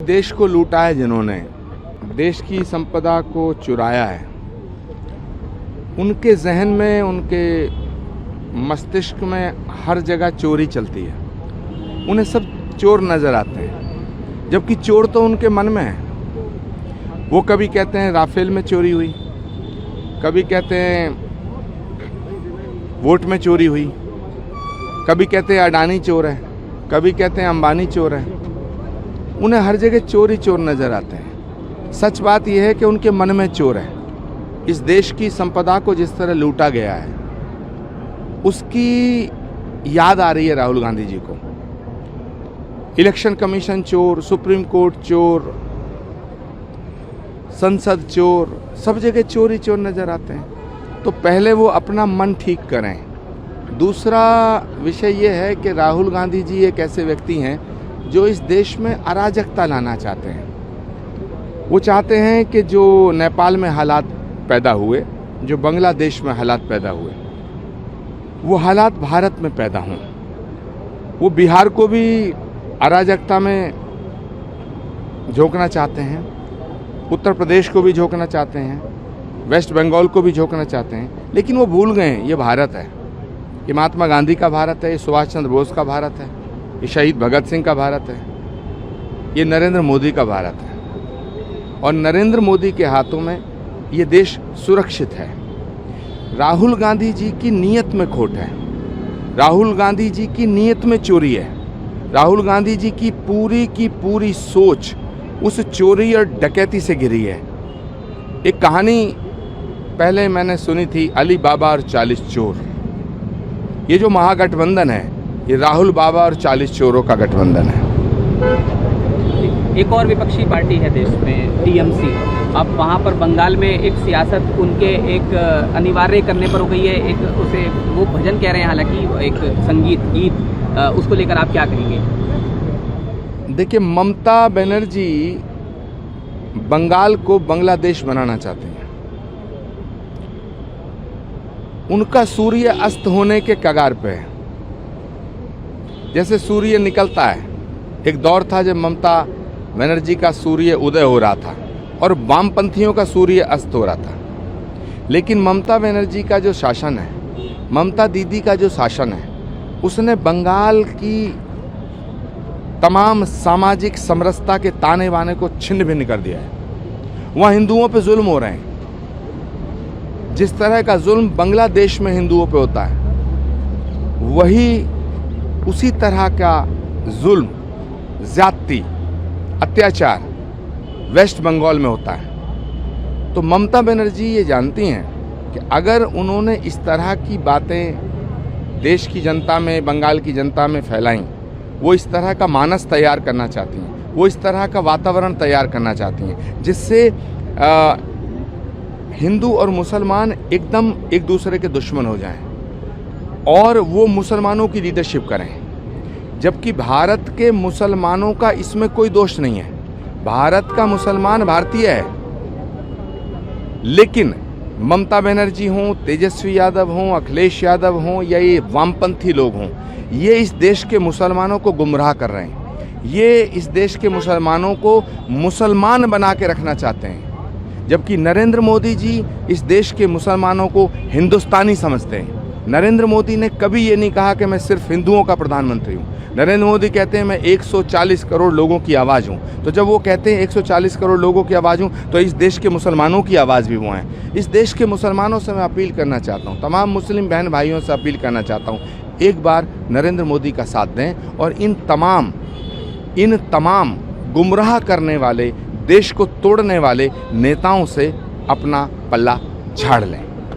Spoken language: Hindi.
देश को लूटा है, जिन्होंने देश की संपदा को चुराया है, उनके जहन में, उनके मस्तिष्क में हर जगह चोरी चलती है। उन्हें सब चोर नज़र आते हैं, जबकि चोर तो उनके मन में है। वो कभी कहते हैं राफेल में चोरी हुई, कभी कहते हैं वोट में चोरी हुई, कभी कहते हैं अडानी चोर है, कभी कहते हैं अंबानी चोर है। उन्हें हर जगह चोर ही चोर नज़र आते हैं। सच बात यह है कि उनके मन में चोर है। इस देश की संपदा को जिस तरह लूटा गया है, उसकी याद आ रही है राहुल गांधी जी को। इलेक्शन कमीशन चोर, सुप्रीम कोर्ट चोर, संसद चोर, सब जगह चोर ही चोर नज़र आते हैं। तो पहले वो अपना मन ठीक करें। दूसरा विषय ये है कि राहुल गांधी जी एक ऐसे व्यक्ति हैं जो इस देश में अराजकता लाना चाहते हैं। वो चाहते हैं कि जो नेपाल में हालात पैदा हुए, जो बांग्लादेश में हालात पैदा हुए, वो हालात भारत में पैदा हों। वो बिहार को भी अराजकता में झोंकना चाहते हैं, उत्तर प्रदेश को भी झोंकना चाहते हैं, वेस्ट बंगाल को भी झोंकना चाहते हैं। लेकिन वो भूल गए ये भारत है, ये महात्मा गांधी का भारत है, ये सुभाष चंद्र बोस का भारत है, ये शहीद भगत सिंह का भारत है, ये नरेंद्र मोदी का भारत है। और नरेंद्र मोदी के हाथों में ये देश सुरक्षित है। राहुल गांधी जी की नीयत में खोट है, राहुल गांधी जी की नीयत में चोरी है। राहुल गांधी जी की पूरी सोच उस चोरी और डकैती से घिरी है। एक कहानी पहले मैंने सुनी थी, अली बाबा और 40 चोर। ये जो महागठबंधन है, ये राहुल बाबा और 40 चोरों का गठबंधन है। एक और विपक्षी पार्टी है देश में, टीएमसी। अब वहाँ पर बंगाल में एक सियासत उनके एक अनिवार्य करने पर हो गई है। एक उसे वो भजन कह रहे हैं, हालांकि एक संगीत गीत, उसको लेकर आप क्या कहेंगे? देखिए, ममता बनर्जी बंगाल को बांग्लादेश बनाना चाहती हैं। उनका सूर्य अस्त होने के कगार पे है। जैसे सूर्य निकलता है, एक दौर था जब ममता बनर्जी का सूर्य उदय हो रहा था और वामपंथियों का सूर्य अस्त हो रहा था। लेकिन ममता बनर्जी का जो शासन है, ममता दीदी का जो शासन है, उसने बंगाल की तमाम सामाजिक समरसता के ताने बाने को छिन्न भिन्न कर दिया है। वहाँ हिंदुओं पे जुल्म हो रहे हैं। जिस तरह का जुल्म बांग्लादेश में हिंदुओं पे होता है, वही उसी तरह का जुल्म, ज्यादती, अत्याचार वेस्ट बंगाल में होता है। तो ममता बनर्जी ये जानती हैं कि अगर उन्होंने इस तरह की बातें देश की जनता में, बंगाल की जनता में फैलाई, वो इस तरह का मानस तैयार करना चाहती हैं, वो इस तरह का वातावरण तैयार करना चाहती हैं जिससे हिंदू और मुसलमान एकदम एक दूसरे के दुश्मन हो जाएं और वो मुसलमानों की लीडरशिप करें। जबकि भारत के मुसलमानों का इसमें कोई दोष नहीं है। भारत का मुसलमान भारतीय है। लेकिन ममता बनर्जी हों, तेजस्वी यादव हों, अखिलेश यादव हों या ये वामपंथी लोग हों, ये इस देश के मुसलमानों को गुमराह कर रहे हैं। ये इस देश के मुसलमानों को मुसलमान बना के रखना चाहते हैं। जबकि नरेंद्र मोदी जी इस देश के मुसलमानों को हिंदुस्तानी समझते हैं। नरेंद्र मोदी ने कभी ये नहीं कहा कि मैं सिर्फ हिंदुओं का प्रधानमंत्री हूँ। नरेंद्र मोदी कहते हैं मैं 140 करोड़ लोगों की आवाज़ हूँ। तो जब वो कहते हैं 140 करोड़ लोगों की आवाज़ हूँ, तो इस देश के मुसलमानों की आवाज़ भी वो हैं। इस देश के मुसलमानों से मैं अपील करना चाहता हूँ, तमाम मुस्लिम बहन भाइयों से अपील करना चाहता हूँ, एक बार नरेंद्र मोदी का साथ दें और इन तमाम गुमराह करने वाले, देश को तोड़ने वाले नेताओं से अपना पल्ला झाड़ लें।